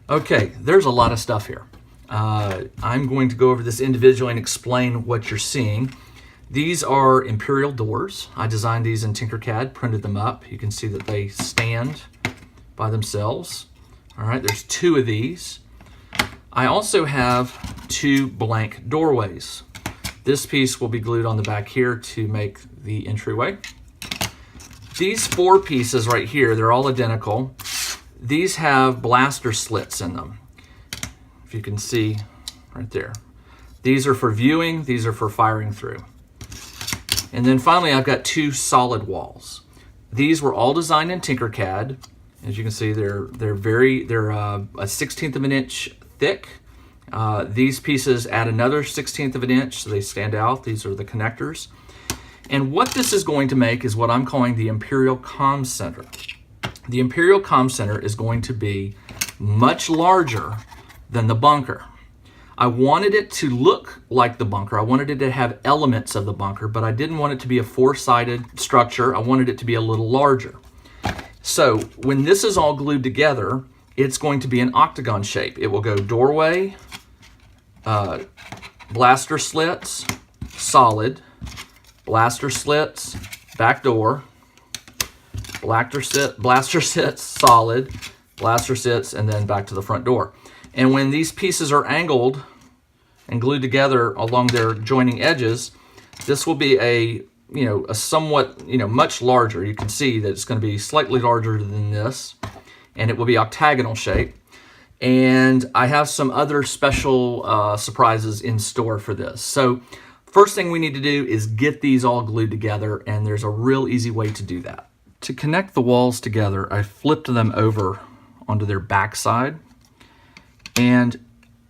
Okay, there's a lot of stuff here. I'm going to go over this individually and explain what you're seeing. These are Imperial doors. I designed these in Tinkercad, printed them up. You can see that they stand by themselves. All right, there's 2 of these. I also have 2 blank doorways. This piece will be glued on the back here to make the entryway. These 4 pieces right here, they're all identical. These have blaster slits in them, if you can see right there. These are for viewing, these are for firing through. And then finally, I've got 2 solid walls. These were all designed in Tinkercad. As you can see, they're a 1/16 of an inch thick. These pieces add another 1/16 of an inch, so they stand out. These are the connectors. And what this is going to make is what I'm calling the Imperial Comm Center. The Imperial Comm Center is going to be much larger than the bunker. I wanted it to look like the bunker. I wanted it to have elements of the bunker, but I didn't want it to be a 4-sided structure. I wanted it to be a little larger. So when this is all glued together, it's going to be an octagon shape. It will go doorway, blaster slits, solid, blaster slits, back door, blaster sits, solid, blaster sits, and then back to the front door. And when these pieces are angled and glued together along their joining edges, this will be a somewhat, much larger. You can see that it's going to be slightly larger than this, and it will be octagonal shape. And I have some other special surprises in store for this. So first thing we need to do is get these all glued together, and there's a real easy way to do that. To connect the walls together, I flipped them over onto their backside. And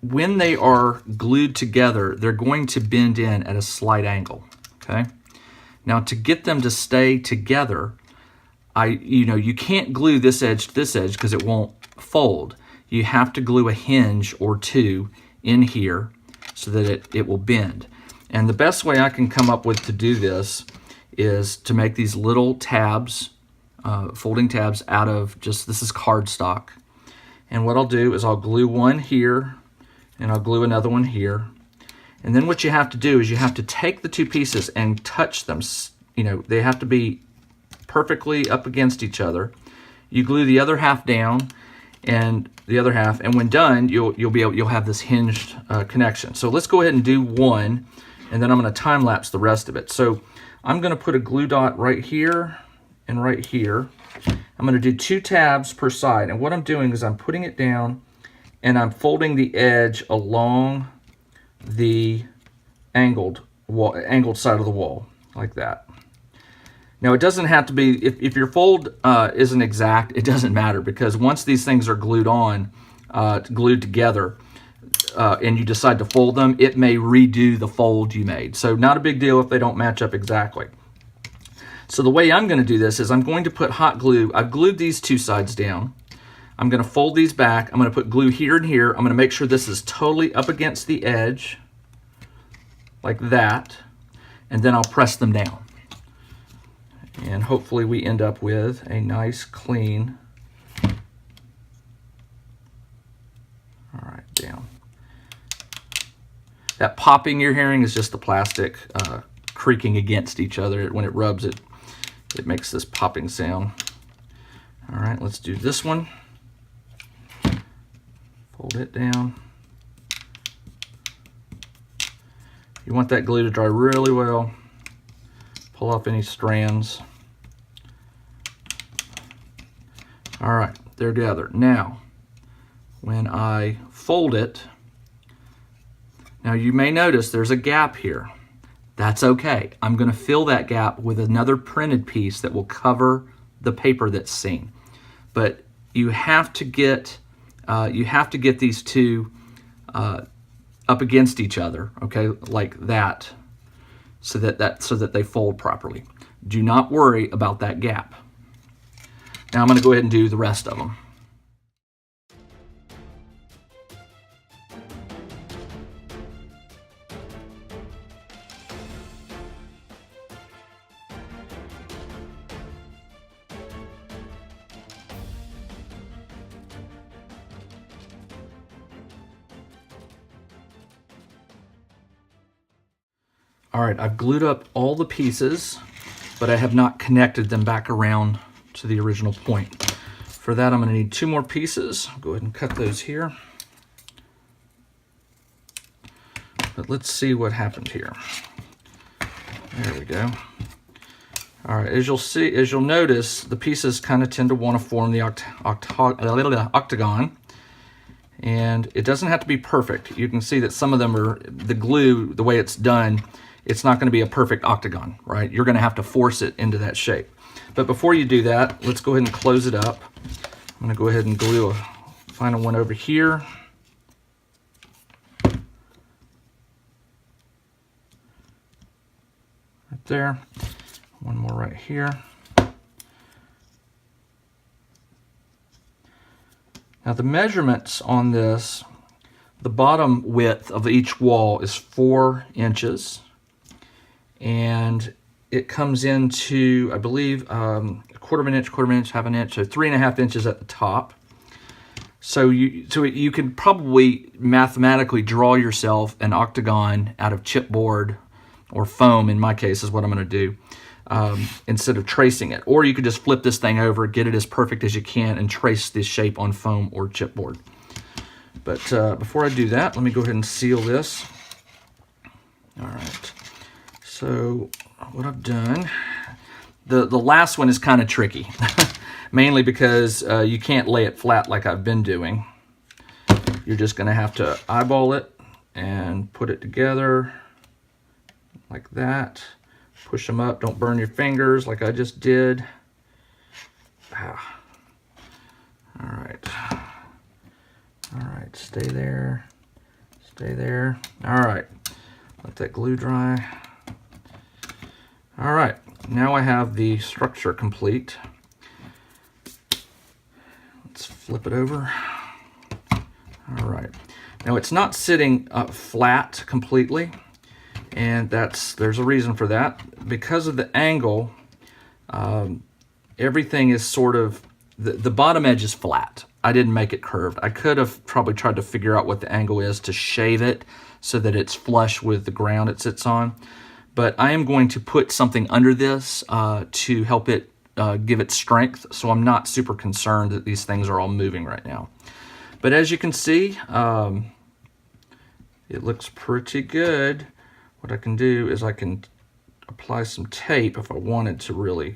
when they are glued together, they're going to bend in at a slight angle, okay? Now to get them to stay together, you can't glue this edge to this edge because it won't fold. You have to glue a hinge or 2 in here so that it will bend. And the best way I can come up with to do this is to make these little tabs, folding tabs out of this is cardstock. And what I'll do is I'll glue one here and I'll glue another one here. And then what you have to do is you have to take the 2 pieces and touch them. They have to be perfectly up against each other. You glue the other half down and the other half, and when done, you'll have this hinged connection. So let's go ahead and do one, and then I'm going to time lapse the rest of it. So I'm going to put a glue dot right here and right here. I'm going to do 2 tabs per side, and what I'm doing is I'm putting it down and I'm folding the edge along the angled side of the wall like that. Now it doesn't have to be, if your fold isn't exact, it doesn't matter, because once these things are glued together, and you decide to fold them, it may redo the fold you made. So not a big deal if they don't match up exactly. So the way I'm going to do this is I'm going to put hot glue. I've glued these 2 sides down. I'm going to fold these back. I'm going to put glue here and here. I'm going to make sure this is totally up against the edge, like that, and then I'll press them down. And hopefully we end up with a nice, clean, all right, down. That popping you're hearing is just the plastic creaking against each other. When it rubs, it makes this popping sound. All right, let's do this one. Fold it down. You want that glue to dry really well. Pull off any strands. All right, they're together. Now, when I fold it, now you may notice there's a gap here. That's okay. I'm going to fill that gap with another printed piece that will cover the paper that's seen. But you have to get these 2 up against each other, okay, like that, so that they fold properly. Do not worry about that gap. Now I'm going to go ahead and do the rest of them. All right, I've glued up all the pieces, but I have not connected them back around to the original point. For that, I'm going to need 2 more pieces. I'll go ahead and cut those here. But let's see what happened here. There we go. All right, as you'll notice, the pieces kind of tend to want to form the octagon. And it doesn't have to be perfect. You can see that some of them are, the glue, the way it's done, it's not going to be a perfect octagon, right? You're going to have to force it into that shape. But before you do that, let's go ahead and close it up. I'm going to go ahead and glue a final one over here. Right there. One more right here. Now the measurements on this, the bottom width of each wall is 4 inches. And it comes into, I believe, a quarter of an inch, half an inch, so 3.5 inches at the top. So you can probably mathematically draw yourself an octagon out of chipboard or foam, in my case, is what I'm going to do, instead of tracing it. Or you could just flip this thing over, get it as perfect as you can, and trace this shape on foam or chipboard. But before I do that, let me go ahead and seal this. All right. So what I've done, the last one is kind of tricky, mainly because you can't lay it flat like I've been doing. You're just going to have to eyeball it and put it together like that. Push them up. Don't burn your fingers like I just did. Ah. All right. All right. Stay there. Stay there. All right. Let that glue dry. All right. Now I have the structure complete. Let's flip it over. All right. Now it's not sitting up flat completely. And there's a reason for that. Because of the angle, everything is sort of, the bottom edge is flat. I didn't make it curved. I could have probably tried to figure out what the angle is to shave it so that it's flush with the ground it sits on. But I am going to put something under this to help it give it strength. So I'm not super concerned that these things are all moving right now. But as you can see, it looks pretty good. What I can do is I can apply some tape if I wanted to really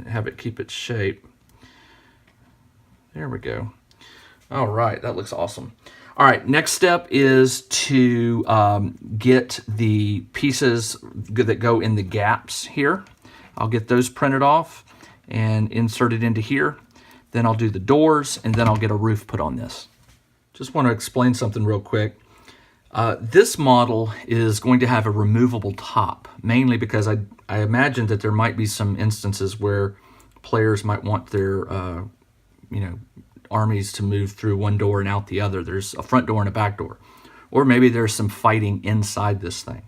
have it keep its shape. There we go. All right, that looks awesome. All right, next step is to get the pieces that go in the gaps here. I'll get those printed off and inserted into here. Then I'll do the doors, and then I'll get a roof put on this. Just want to explain something real quick. This model is going to have a removable top, mainly because I imagine that there might be some instances where players might want their armies to move through one door and out the other. There's a front door and a back door. Or maybe there's some fighting inside this thing.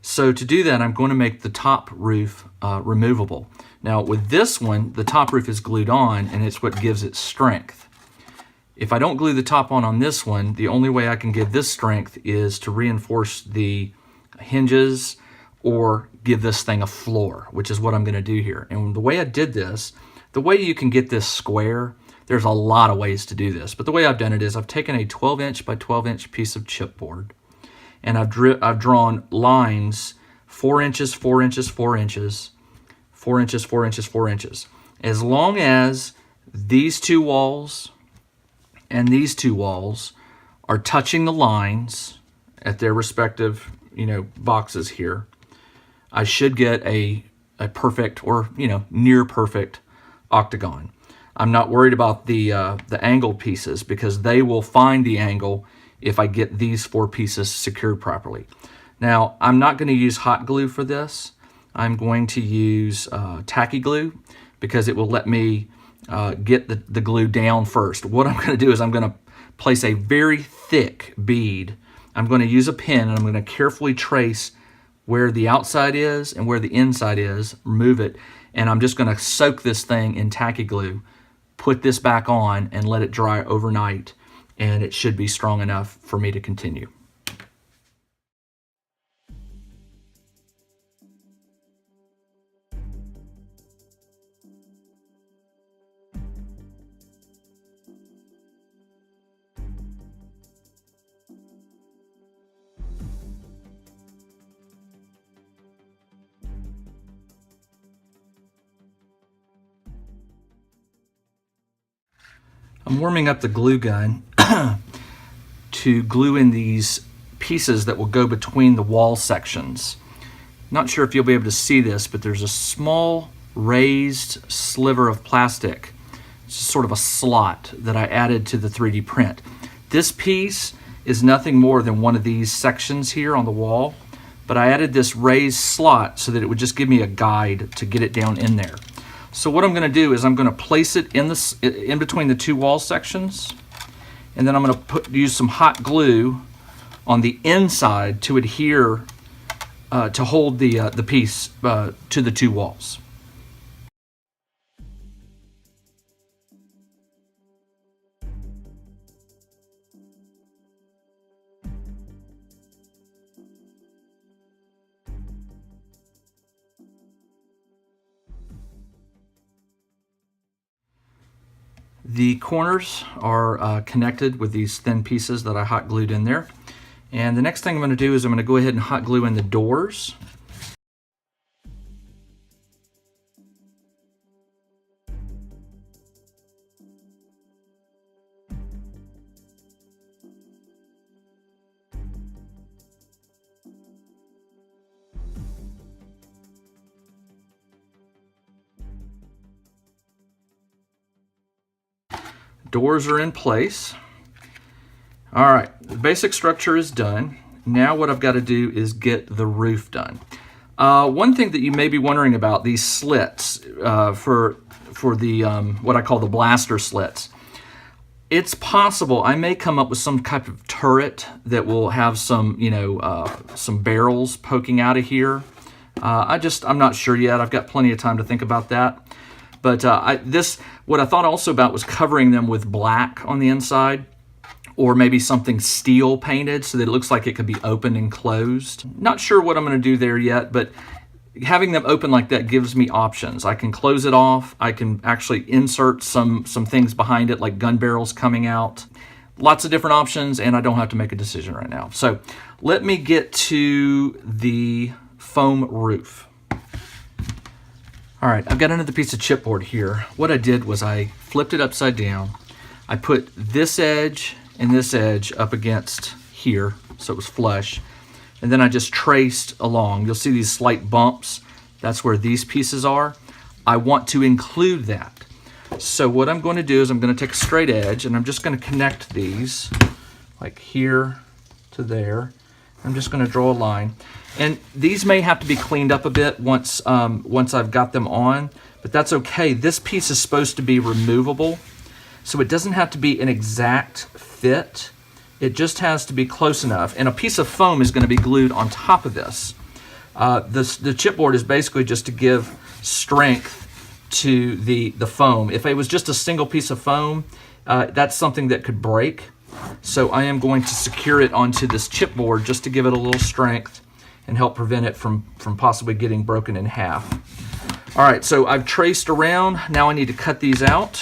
So to do that, I'm going to make the top roof removable. Now with this one, the top roof is glued on, and it's what gives it strength. If I don't glue the top on this one, the only way I can give this strength is to reinforce the hinges or give this thing a floor, which is what I'm going to do here. And the way I did this, the way you can get this square, there's a lot of ways to do this. But the way I've done it is I've taken a 12-inch by 12-inch piece of chipboard, and I've drawn lines 4 inches, 4 inches, 4 inches, 4 inches, 4 inches, 4 inches. As long as these two walls and these two walls are touching the lines at their respective, boxes here, I should get a perfect or, near perfect octagon. I'm not worried about the angled pieces because they will find the angle if I get these 4 pieces secured properly. Now, I'm not going to use hot glue for this. I'm going to use tacky glue because it will let me get the glue down first. What I'm going to do is I'm going to place a very thick bead. I'm going to use a pen, and I'm going to carefully trace where the outside is and where the inside is, remove it, and I'm just going to soak this thing in tacky glue, put this back on, and let it dry overnight, and it should be strong enough for me to continue. I'm warming up the glue gun to glue in these pieces that will go between the wall sections. Not sure if you'll be able to see this, but there's a small raised sliver of plastic. It's sort of a slot that I added to the 3D print. This piece is nothing more than one of these sections here on the wall, but I added this raised slot so that it would just give me a guide to get it down in there. So what I'm going to do is I'm going to place it in between the two wall sections, and then I'm going to use some hot glue on the inside to adhere to hold the piece to the two walls. The corners are connected with these thin pieces that I hot glued in there. And the next thing I'm going to do is I'm going to go ahead and hot glue in the doors. Doors are in place. All right, the basic structure is done. Now what I've got to do is get the roof done. One thing that you may be wondering about, these slits for the what I call the blaster slits. It's possible I may come up with some type of turret that will have some, some barrels poking out of here. I'm not sure yet. I've got plenty of time to think about that. But what I thought also about was covering them with black on the inside, or maybe something steel painted so that it looks like it could be opened and closed. Not sure what I'm going to do there yet, but having them open like that gives me options. I can close it off. I can actually insert some things behind it, like gun barrels coming out. Lots of different options, and I don't have to make a decision right now. So let me get to the foam roof. All right, I've got another piece of chipboard here. What I did was I flipped it upside down. I put this edge and this edge up against here, so it was flush. And then I just traced along. You'll see these slight bumps. That's where these pieces are. I want to include that. So what I'm going to do is I'm going to take a straight edge and I'm just going to connect these like here to there. I'm just going to draw a line. And these may have to be cleaned up a bit once I've got them on, but that's okay. This piece is supposed to be removable, so it doesn't have to be an exact fit. It just has to be close enough. And a piece of foam is going to be glued on top of this. The chipboard is basically just to give strength to the foam. If it was just a single piece of foam, that's something that could break. So I am going to secure it onto this chipboard just to give it a little strength and help prevent it from possibly getting broken in half. All right, so I've traced around. Now I need to cut these out.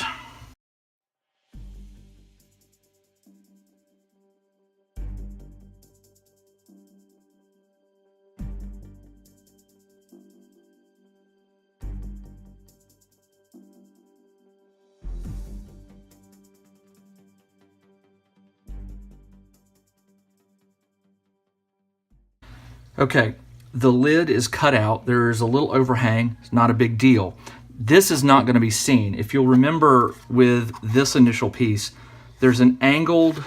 Okay, the lid is cut out. There's a little overhang. It's not a big deal. This is not going to be seen. If you'll remember with this initial piece, there's an angled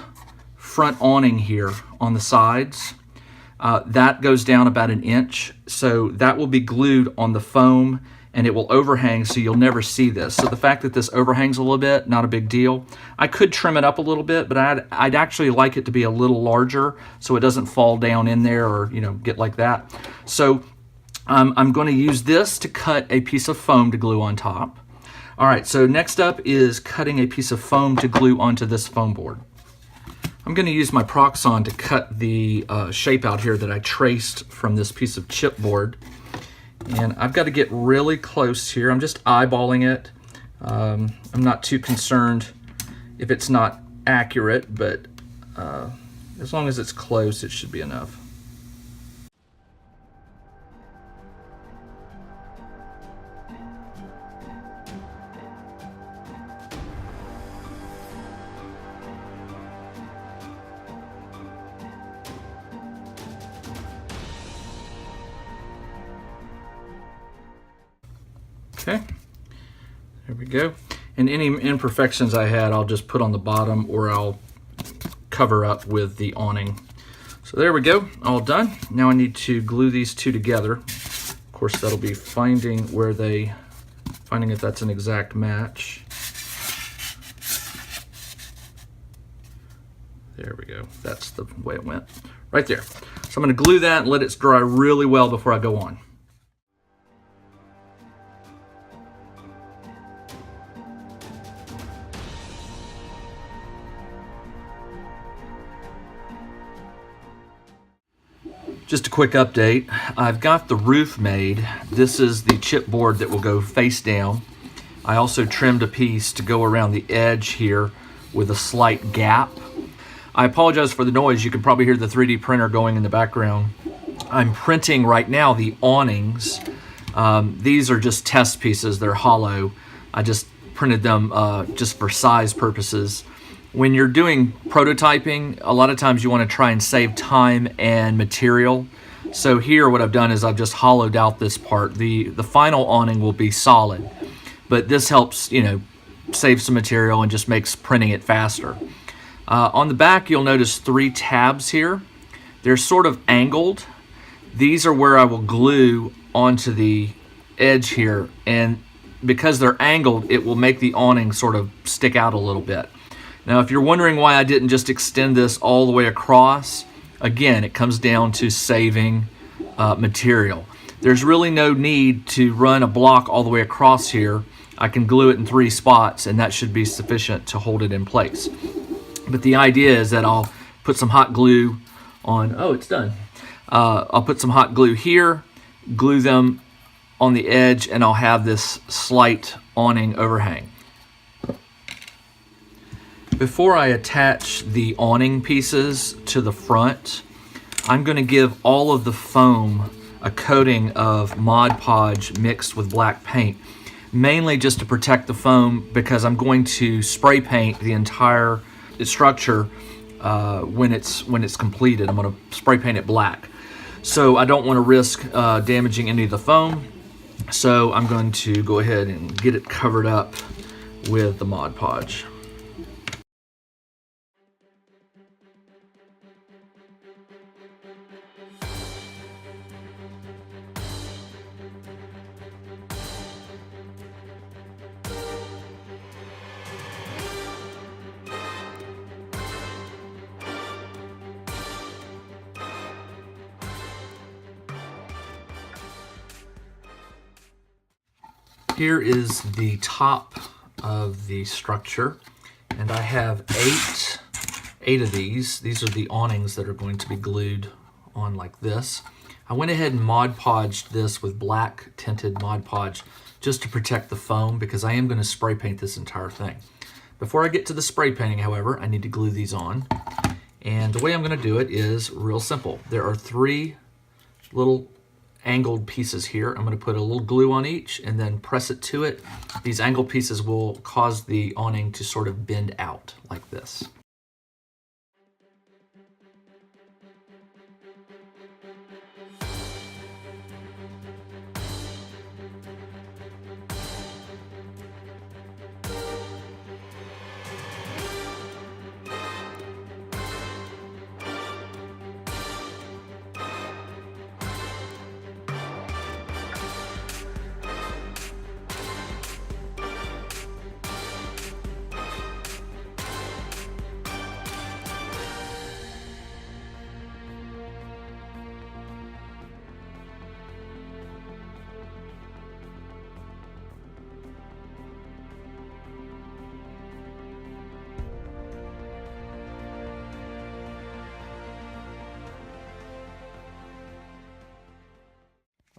front awning here on the sides. That goes down about 1 inch. So that will be glued on the foam and it will overhang so you'll never see this. So the fact that this overhangs a little bit, not a big deal. I could trim it up a little bit, but I'd actually like it to be a little larger so it doesn't fall down in there or get like that. So I'm going to use this to cut a piece of foam to glue on top. All right, so next up is cutting a piece of foam to glue onto this foam board. I'm going to use my Proxxon to cut the shape out here that I traced from this piece of chipboard. And I've got to get really close here. I'm just eyeballing it. I'm not too concerned if it's not accurate, but as long as it's close, it should be enough. Okay, there we go. And any imperfections I had, I'll just put on the bottom, or I'll cover up with the awning. So there we go, all done. Now I need to glue these two together. Of course, that'll be finding if that's an exact match. There we go, that's the way it went, right there. So I'm gonna glue that and let it dry really well before I go on. Just a quick update. I've got the roof made. This is the chipboard that will go face down. I also trimmed a piece to go around the edge here with a slight gap. I apologize for the noise. You can probably hear the 3D printer going in the background. I'm printing right now the awnings. These are just test pieces. They're hollow. I just printed them just for size purposes. When you're doing prototyping, a lot of times you want to try and save time and material. So here what I've done is I've just hollowed out this part. The final awning will be solid, but this helps, you know, save some material and just makes printing it faster. On the back, you'll notice 3 tabs here. They're sort of angled. These are where I will glue onto the edge here, and because they're angled, it will make the awning sort of stick out a little bit. Now, if you're wondering why I didn't just extend this all the way across, again, it comes down to saving material. There's really no need to run a block all the way across here. I can glue it in 3 spots, and that should be sufficient to hold it in place. But the idea is that I'll put some hot glue on, oh, it's done. I'll put some hot glue here, glue them on the edge, and I'll have this slight awning overhang. Before I attach the awning pieces to the front, I'm going to give all of the foam a coating of Mod Podge mixed with black paint, mainly just to protect the foam, because I'm going to spray paint the entire structure when it's completed. I'm going to spray paint it black. So I don't want to risk damaging any of the foam. So I'm going to go ahead and get it covered up with the Mod Podge. Here is the top of the structure, and I have eight of these. These are the awnings that are going to be glued on like this. I went ahead and Mod Podged this with black tinted Mod Podge just to protect the foam, because I am going to spray paint this entire thing. Before I get to the spray painting, however, I need to glue these on. And the way I'm going to do it is real simple. There are 3 little angled pieces here. I'm going to put a little glue on each and then press it to it. These angled pieces will cause the awning to sort of bend out like this.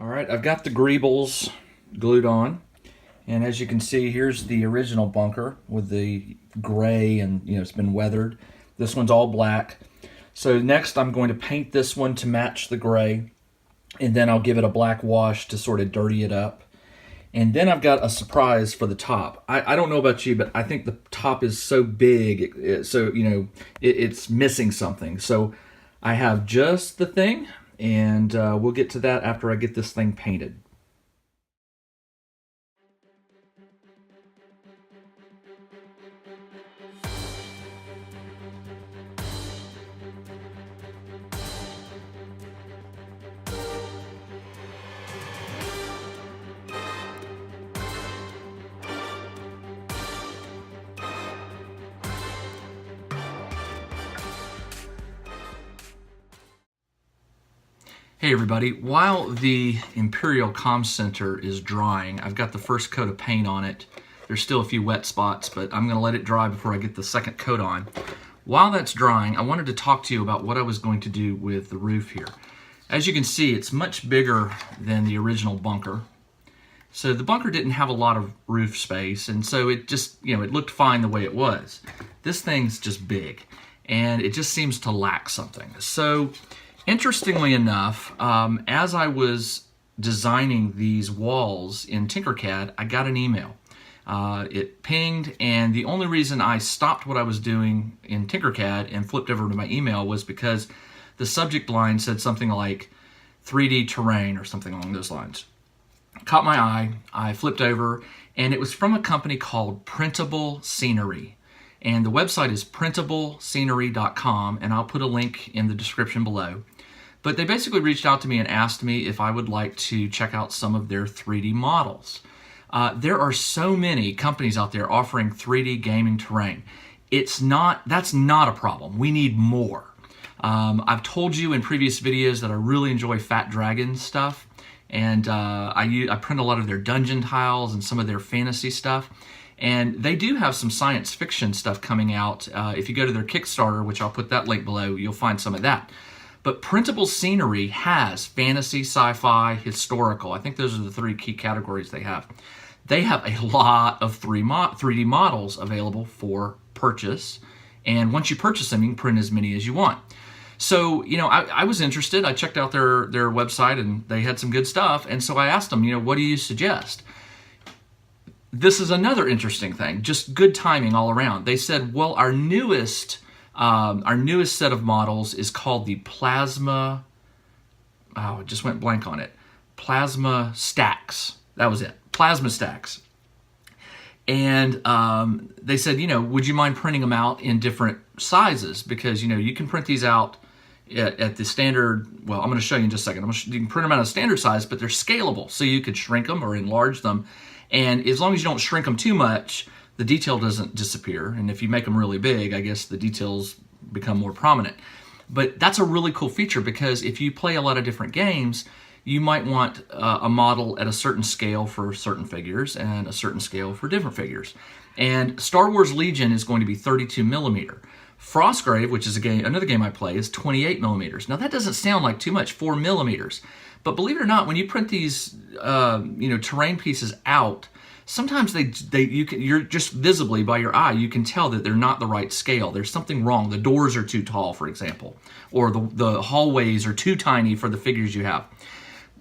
All right, I've got the greebles glued on, and as you can see, here's the original bunker with the gray, and it's been weathered. This one's all black. So next I'm going to paint this one to match the gray, and then I'll give it a black wash to sort of dirty it up. And then I've got a surprise for the top. I don't know about you, but I think the top is so big, it's missing something. So I have just the thing, and we'll get to that after I get this thing painted. Hey everybody, while the Imperial Comm Center is drying, I've got the first coat of paint on it. There's still a few wet spots, but I'm going to let it dry before I get the second coat on. While that's drying, I wanted to talk to you about what I was going to do with the roof here. As you can see, it's much bigger than the original bunker. So the bunker didn't have a lot of roof space, and so it just, it looked fine the way it was. This thing's just big, and it just seems to lack something. So interestingly enough, as I was designing these walls in Tinkercad, I got an email. It pinged, and the only reason I stopped what I was doing in Tinkercad and flipped over to my email was because the subject line said something like 3D terrain or something along those lines. Caught my eye, I flipped over, and it was from a company called Printable Scenery. And the website is printablescenery.com, and I'll put a link in the description below. But they basically reached out to me and asked me if I would like to check out some of their 3D models. There are so many companies out there offering 3D gaming terrain. That's not a problem. We need more. I've told you in previous videos that I really enjoy Fat Dragon stuff, and I print a lot of their dungeon tiles and some of their fantasy stuff. And they do have some science fiction stuff coming out. If you go to their Kickstarter, which I'll put that link below, you'll find some of that. But Printable Scenery has fantasy, sci-fi, historical. I think those are the three key categories they have. They have a lot of 3D models available for purchase. And once you purchase them, you can print as many as you want. So, I was interested. I checked out their website, and they had some good stuff. And so I asked them, what do you suggest? This is another interesting thing, just good timing all around. They said, well, our newest set of models is called the Plasma, I just went blank on it, Plasma Stacks. That was it, Plasma Stacks. And they said, would you mind printing them out in different sizes? Because, you can print these out at the standard, well, I'm going to show you in just a second. You can print them out a standard size, but they're scalable. So you could shrink them or enlarge them. And as long as you don't shrink them too much, the detail doesn't disappear. And if you make them really big, I guess the details become more prominent. But that's a really cool feature, because if you play a lot of different games, you might want a model at a certain scale for certain figures and a certain scale for different figures. And Star Wars Legion is going to be 32 millimeter. Frostgrave, which is another game I play, is 28 millimeters. Now that doesn't sound like too much, 4 millimeters. But believe it or not, when you print these, terrain pieces out, sometimes you're just visibly by your eye, you can tell that they're not the right scale. There's something wrong. The doors are too tall, for example, or the hallways are too tiny for the figures you have.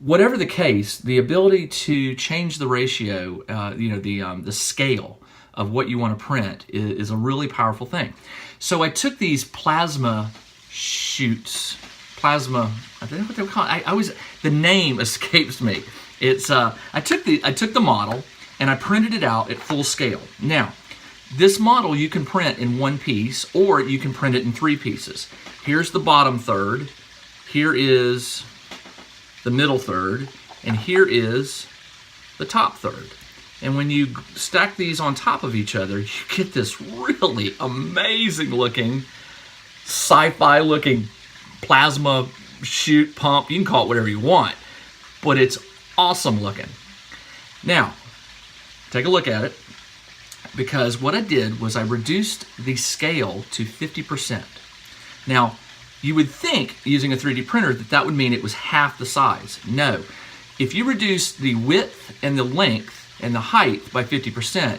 Whatever the case, the ability to change the ratio, the scale of what you want to print is a really powerful thing. So I took these plasma shoots. Plasma, I don't know what they were called. The name escapes me. It's I took the model and I printed it out at full scale. Now, this model you can print in one piece, or you can print it in 3 pieces. Here's the bottom third, here is the middle third, and here is the top third. And when you stack these on top of each other, you get this really amazing looking, sci-fi looking plasma shoot pump. You can call it whatever you want, but it's awesome looking. Now, take a look at it, because what I did was I reduced the scale to 50%. Now, you would think using a 3D printer that would mean it was half the size. No. If you reduce the width and the length and the height by 50%,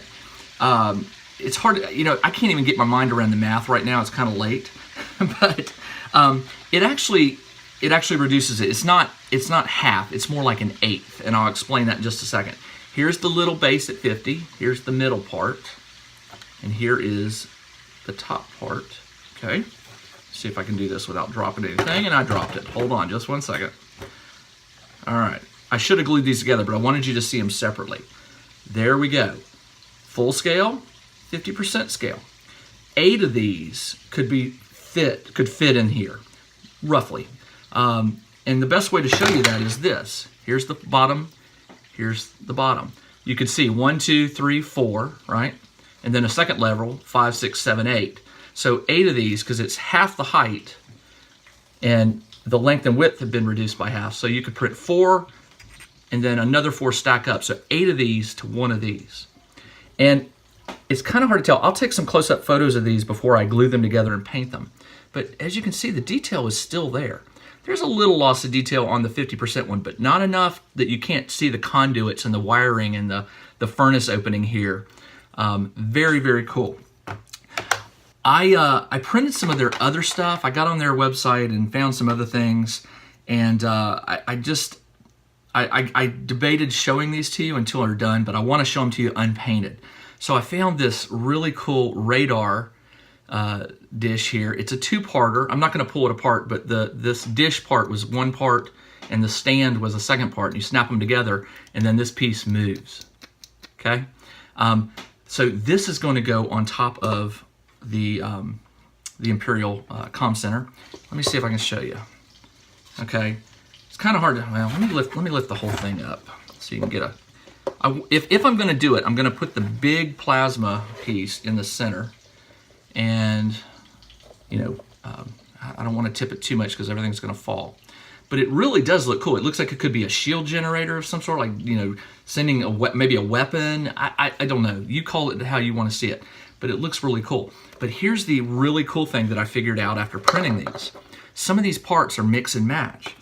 it's hard to, I can't even get my mind around the math right now. It's kind of late, but it actually reduces it. It's not half. It's more like an eighth, and I'll explain that in just a second. Here's the little base at 50. Here's the middle part, and here is the top part. Okay. See if I can do this without dropping anything, and I dropped it. Hold on, just one second. All right. I should have glued these together, but I wanted you to see them separately. There we go. full scale, 50% scale. 8 of these could fit in here, roughly. And the best way to show you that is this. Here's the bottom, here's the bottom. You can see 1, 2, 3, 4, right? And then a second level, 5, 6, 7, 8. So 8 of these, because it's half the height, and the length and width have been reduced by half. So you could print 4, and then another 4 stack up. So 8 of these to 1 of these. And it's kind of hard to tell. I'll take some close-up photos of these before I glue them together and paint them. But as you can see, the detail is still there. There's a little loss of detail on the 50% one, but not enough that you can't see the conduits and the wiring and the furnace opening here. Very, very cool. I printed some of their other stuff. I got on their website and found some other things, and I debated showing these to you until they're done, but I want to show them to you unpainted. So I found this really cool radar dish here. It's a 2-parter. I'm not going to pull it apart, but this dish part was one part, and the stand was a second part. You snap them together, and then this piece moves. Okay, so this is going to go on top of the Imperial Comm Center. Let me see if I can show you. Okay, it's kind of hard to. Well, let me lift the whole thing up so you can get a. If I'm going to do it, I'm going to put the big plasma piece in the center, and you know, I don't want to tip it too much because everything's going to fall. But it really does look cool. It looks like it could be a shield generator of some sort, like, you know, sending maybe a weapon. I don't know. You call it how you want to see it. But it looks really cool. But here's the really cool thing that I figured out after printing these. Some of these parts are mix and match.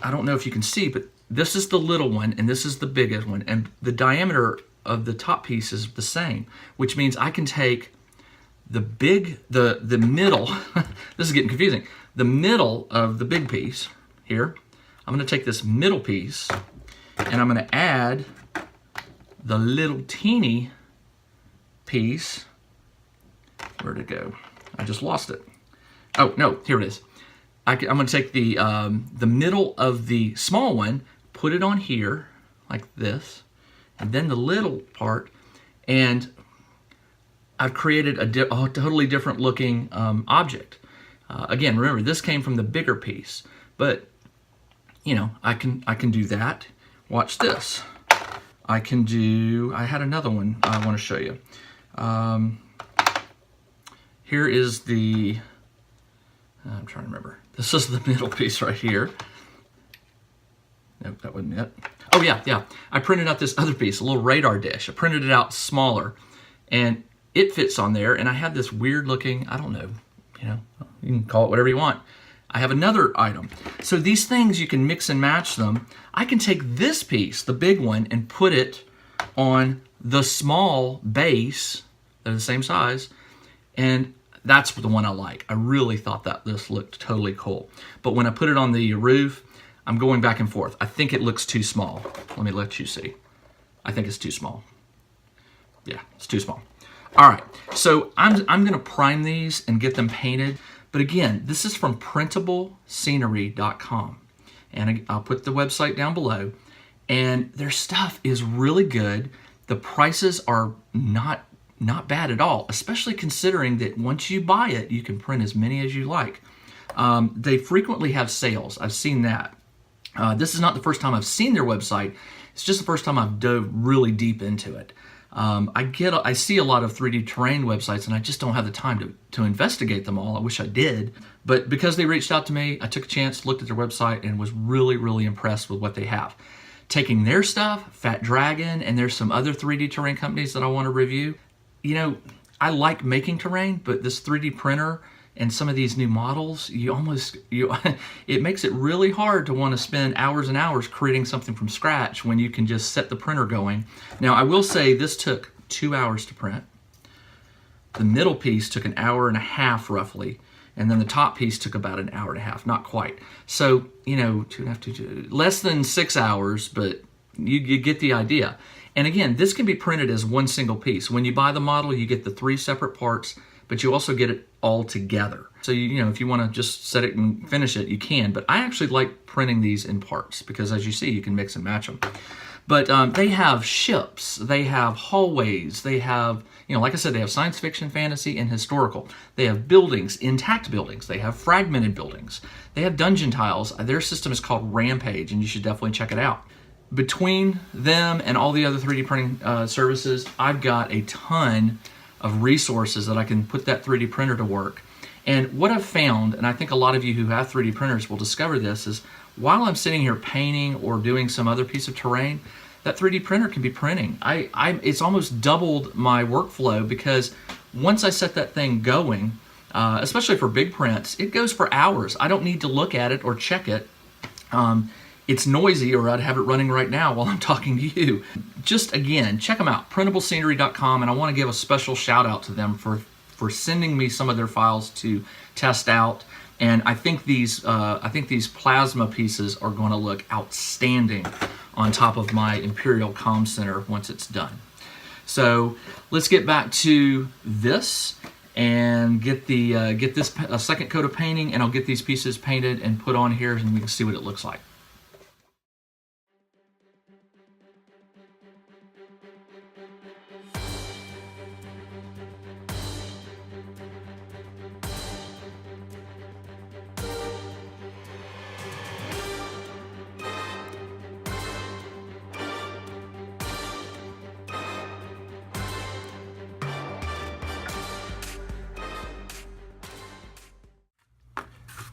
I don't know if you can see, but this is the little one and this is the biggest one. And the diameter of the top piece is the same, which means I can take the middle, this is getting confusing, the middle of the big piece here. I'm going to take this middle piece and I'm going to add the little teeny piece. Where'd it go? I just lost it. Oh, no, here it is. I'm going to take the middle of the small one, put it on here like this, and then the little part, and I've created a totally different looking object. Again, remember, this came from the bigger piece, but you know, I can do that. Watch this. I had another one I want to show you. Here is the, I'm trying to remember. This is the middle piece right here. Nope, that wasn't it. Oh yeah. I printed out this other piece, a little radar dish. I printed it out smaller, and it fits on there. And I have this weird looking, I don't know, you know, you can call it whatever you want. I have another item. So these things, you can mix and match them. I can take this piece, the big one, and put it on the small base. They're the same size. And that's the one I like. I really thought that this looked totally cool. But when I put it on the roof, I'm going back and forth. I think it looks too small. Let me let you see. I think it's too small. Yeah, it's too small. All right, so I'm going to prime these and get them painted. But again, this is from printablescenery.com. And I'll put the website down below. And their stuff is really good. The prices are not bad at all, especially considering that once you buy it, you can print as many as you like. They frequently have sales. I've seen that. This is not the first time I've seen their website. It's just the first time I've dove really deep into it. I see a lot of 3D terrain websites, and I just don't have the time to investigate them all. I wish I did. But because they reached out to me, I took a chance, looked at their website, and was really, really impressed with what they have. Taking their stuff, Fat Dragon, and there's some other 3D terrain companies that I want to review. You know, I like making terrain, but this 3D printer and some of these new models, it makes it really hard to want to spend hours and hours creating something from scratch when you can just set the printer going. Now, I will say this took 2 hours to print. The middle piece took 1.5 hours roughly, and then the top piece took about 1.5 hours, not quite. So, you know, less than 6 hours, but you get the idea. And again, this can be printed as one single piece. When you buy the model, you get the 3 separate parts, but you also get it all together. So, you know, if you want to just set it and finish it, you can. But I actually like printing these in parts because, as you see, you can mix and match them. But they have ships, they have hallways, they have, like I said, they have science fiction, fantasy, and historical. They have buildings, intact buildings. They have fragmented buildings. They have dungeon tiles. Their system is called Rampage, and you should definitely check it out. Between them and all the other 3D printing services, I've got a ton of resources that I can put that 3D printer to work. And what I've found, and I think a lot of you who have 3D printers will discover this, is while I'm sitting here painting or doing some other piece of terrain, that 3D printer can be printing. It's almost doubled my workflow, because once I set that thing going, especially for big prints, it goes for hours. I don't need to look at it or check it. It's noisy, or I'd have it running right now while I'm talking to you. Just again, check them out, printablescenery.com, and I want to give a special shout out to them for sending me some of their files to test out. And I think these plasma pieces are going to look outstanding on top of my Imperial Comm Center once it's done. So let's get back to this and get this a second coat of painting, and I'll get these pieces painted and put on here, and we can see what it looks like.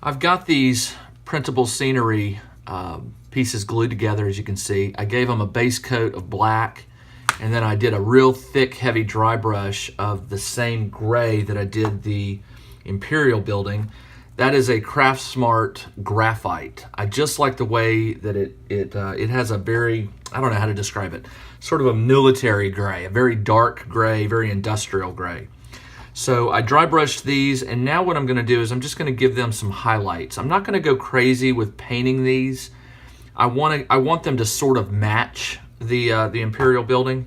I've got these printable scenery pieces glued together, as you can see. I gave them a base coat of black, and then I did a real thick, heavy dry brush of the same gray that I did the Imperial building. That is a Craftsmart graphite. I just like the way that it has a very, I don't know how to describe it, sort of a military gray, a very dark gray, very industrial gray. So I dry brushed these, and now what I'm going to do is I'm just going to give them some highlights. I'm not going to go crazy with painting these. I want them to sort of match the Imperial building.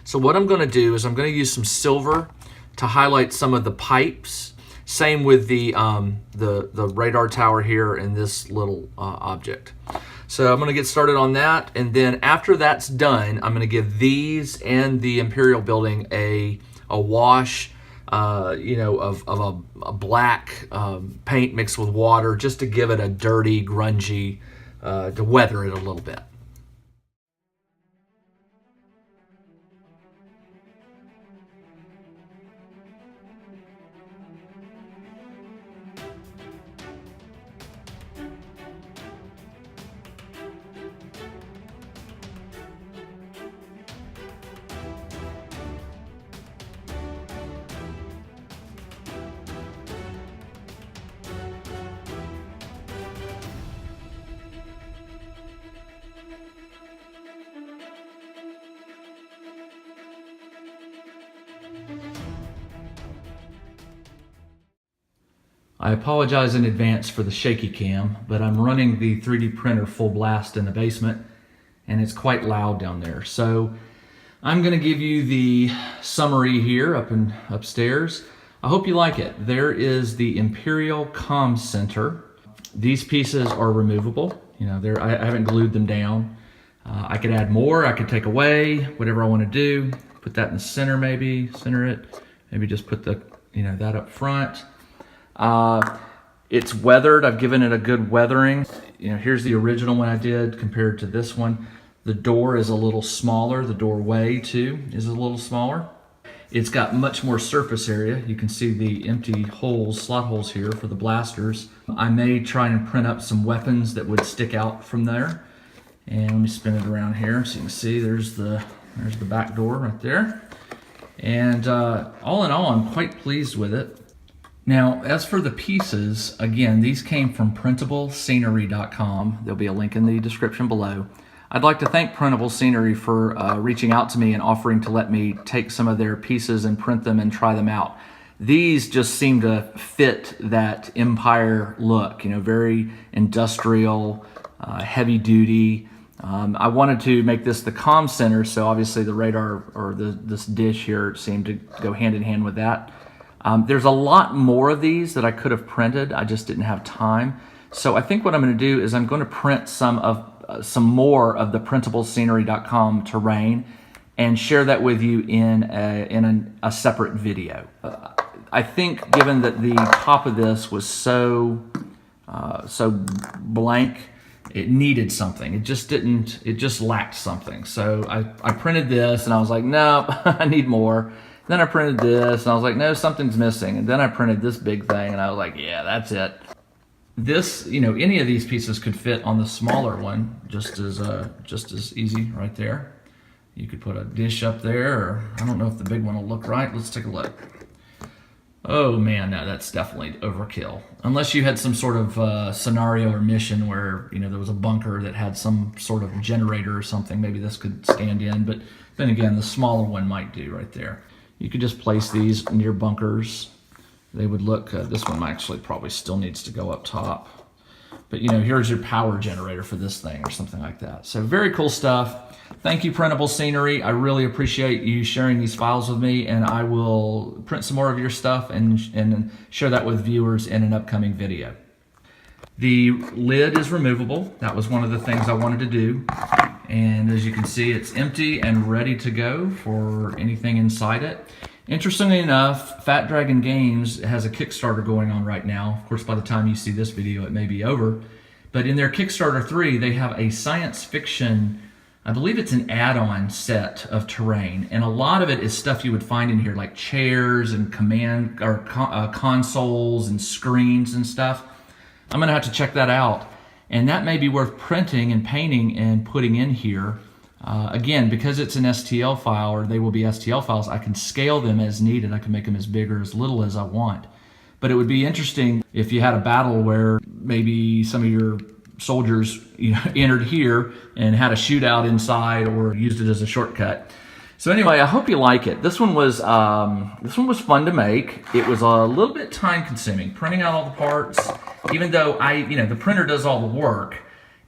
So what I'm going to do is I'm going to use some silver to highlight some of the pipes. Same with the radar tower here and this little object. So I'm going to get started on that, and then after that's done, I'm going to give these and the Imperial building a wash. Of a black paint mixed with water, just to give it a dirty, grungy, to weather it a little bit. I apologize in advance for the shaky cam, but I'm running the 3D printer full blast in the basement, and it's quite loud down there. So I'm going to give you the summary here upstairs. I hope you like it. There is the Imperial Comm Center. These pieces are removable. I haven't glued them down. I could add more, I could take away, whatever I want to do. Put that in the center, maybe, center it. Maybe just put that up front. It's weathered. I've given it a good weathering. Here's the original one I did compared to this one. The door is a little smaller. The doorway too is a little smaller. It's got much more surface area. You can see the empty holes, slot holes here for the blasters. I may try and print up some weapons that would stick out from there. And let me spin it around here so you can see there's the back door right there. And all in all, I'm quite pleased with it. Now, as for the pieces, again, these came from printablescenery.com. There'll be a link in the description below. I'd like to thank Printable Scenery for reaching out to me and offering to let me take some of their pieces and print them and try them out. These just seem to fit that Empire look, very industrial, heavy duty. I wanted to make this the comm center, so obviously the radar or this dish here seemed to go hand in hand with that. There's a lot more of these that I could have printed. I just didn't have time. So I think what I'm going to do is I'm going to print some of some more of the printablescenery.com terrain and share that with you in a separate video. I think given that the top of this was so blank, it needed something. It just lacked something. So I printed this and I was like, nope, I need more. Then I printed this and I was like, no, something's missing. And then I printed this big thing and I was like, yeah, that's it. This, any of these pieces could fit on the smaller one just as easy right there. You could put a dish up there, or I don't know if the big one will look right. Let's take a look. Oh man, no, that's definitely overkill. Unless you had some sort of scenario or mission where there was a bunker that had some sort of generator or something. Maybe this could stand in, but then again, the smaller one might do right there. You could just place these near bunkers. They would look. This one actually probably still needs to go up top. But here's your power generator for this thing or something like that. So very cool stuff. Thank you, Printable Scenery. I really appreciate you sharing these files with me, and I will print some more of your stuff and share that with viewers in an upcoming video. The lid is removable. That was one of the things I wanted to do. And as you can see, it's empty and ready to go for anything inside it. Interestingly enough, Fat Dragon Games has a Kickstarter going on right now. Of course, by the time you see this video, it may be over. But in their Kickstarter 3, they have a science fiction, I believe it's an add-on set of terrain. And a lot of it is stuff you would find in here, like chairs and consoles and screens and stuff. I'm gonna have to check that out. And that may be worth printing and painting and putting in here. Again, because it's an STL file, or they will be STL files, I can scale them as needed. I can make them as big or as little as I want. But it would be interesting if you had a battle where maybe some of your soldiers entered here and had a shootout inside or used it as a shortcut. So anyway, I hope you like it. This one was fun to make. It was a little bit time consuming, printing out all the parts. Even though the printer does all the work,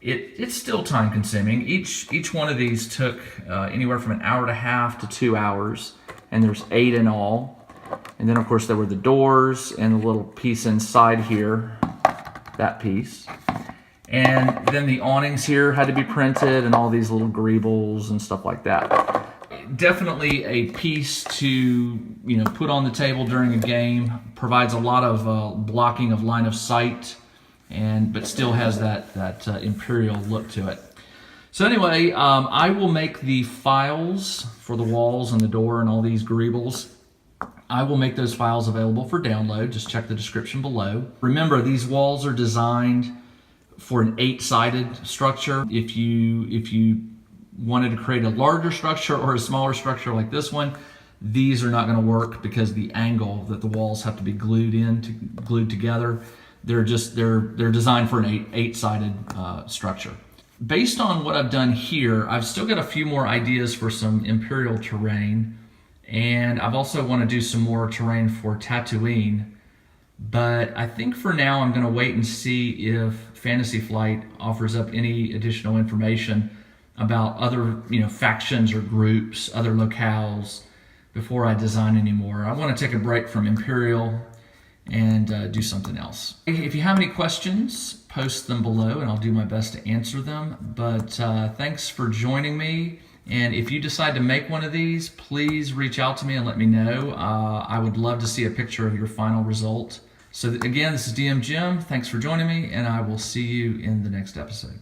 it's still time consuming. Each one of these took anywhere from an hour and a half to 2 hours, and there's 8 in all. And then of course there were the doors and the little piece inside here, that piece. And then the awnings here had to be printed, and all these little greebles and stuff like that. Definitely a piece to put on the table during a game. Provides a lot of blocking of line of sight, but still has that Imperial look to it. So anyway, I will make the files for the walls and the door and all these greebles. I will make those files available for download. Just check the description below. Remember, these walls are designed for an 8-sided structure. If you wanted to create a larger structure or a smaller structure like this one, these are not going to work because the angle that the walls have to be glued together. They're designed for an 8-sided structure. Based on what I've done here, I've still got a few more ideas for some Imperial terrain, and I've also want to do some more terrain for Tatooine. But I think for now I'm going to wait and see if Fantasy Flight offers up any additional information about other factions or groups, other locales, before I design anymore. I want to take a break from Imperial and do something else. If you have any questions, post them below and I'll do my best to answer them. But thanks for joining me. And if you decide to make one of these, please reach out to me and let me know. I would love to see a picture of your final result. So again, this is DM Jim. Thanks for joining me, and I will see you in the next episode.